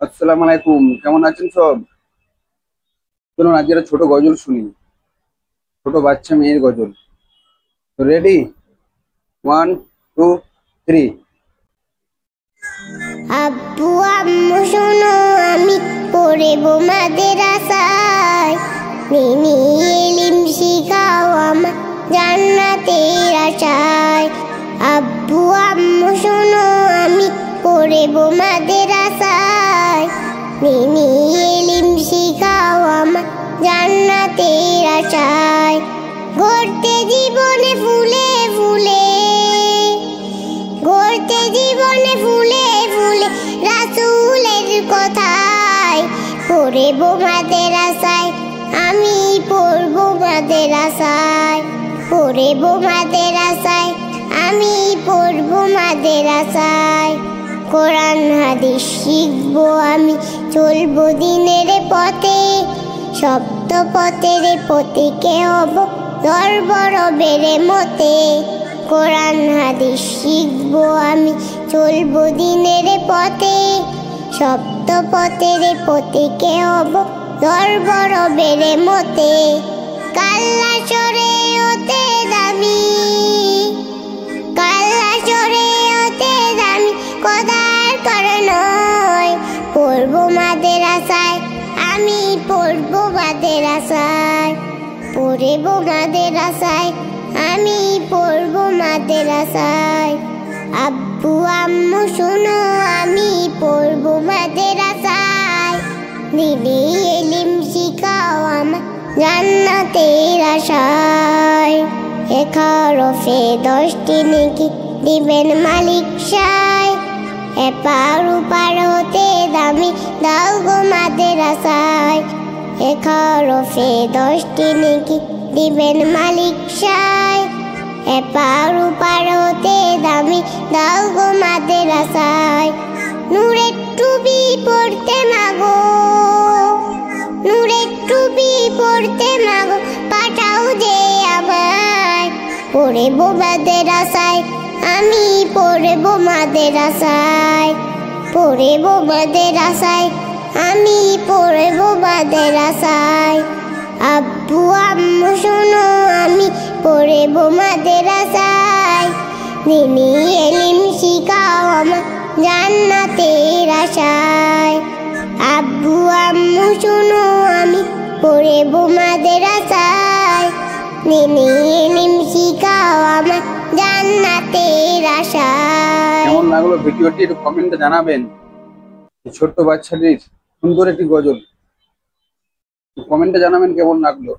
আসসালামু আলাইকুম, কেমন আছেন সব? চলুন আজকে একটা ছোট গজল শুনি। ছোট বাচ্চা মেয়ের গজল। তো রেডি? 1 2 3। আব্বু আম্মু শোনো, আমি পড়বো মাদ্রাসায়। দিনী ইলম শিখাও আমার জান্নাতের আশায়। আব্বু আম্মু শোনো, আমি পড়বো মাদ্রাসায়। দিনী ইলম শিখাও আমার জান্নাতের আশায়। গড়তে জীবনে ফুলে ফুলে, গড়তে জীবনে ফুলে ফুলে রাসূলের কথায়। পড়বো মাদ্রাসায়, আমি পড়বো মাদ্রাসায়। পড়বো মাদ্রাসায়, আমি পড়বো মাদ্রাসায়। কোরআন হাদিস শিখবো আমি, চলবো দিনের পথে। সপ্ত পথের পথিকে হব ধর্ব রবের মতে। কোরআন হাদিস শিখবো আমি, চলবো দিনের পথে। সপ্ত পথের পথিকে হব ধর্ব রবের মতে। কাল্লা চরে হতে দামি, কাল্লা চরে হতে দামি খোদার করে নয়। পড়বো মাদ্রাসায়, আমি পড়বো মাদ্রাসায়। পড়বো মাদ্রাসায়, আমি পড়বো মাদ্রাসায়। আব্বু আম্মু শোনো, আমি পড়বো মাদ্রাসায়। দিনী ইলম শিখাও আমার জান্নাতের আশায়। ১ হরফে 10টি নেকি দিবেন মালিক সায়। এপার ওপার হতে দামি দাও গো মাদ্রাসায়। ১ হরফে 10টি নেকি দিবেন মালিক সায়। এপার ওপার হতে দামি দাও গো মাদ্রাসায়। নূরের টুপি পড়তে মাগো, নূরের টুপি পড়তে মাগো, পাঠাও যে আমায়। পড়বো মাদ্রাসায়, আমি পড়বো মাদ্রাসায়। পড়বো মাদ্রাসায়, আমি পড়বো মাদ্রাসায়। আব্বু আম্মু শোনো, আমি পড়বো মাদ্রাসায়। দিনী ইলম শিখাও আমার জান্নাতের আশায়। আব্বু আম্মু শোনো, আমি পড়বো মাদ্রাসায়। দিনী ইলম শিখাও আমার জান্নাতের আশায়। কেমন লাগলো ভিডিওটি একটু কমেন্টে জানাবেন। এই ছোট্ট বাচ্চাটির সুন্দর একটি গজল কমেন্টে জানাবেন কেমন লাগলো।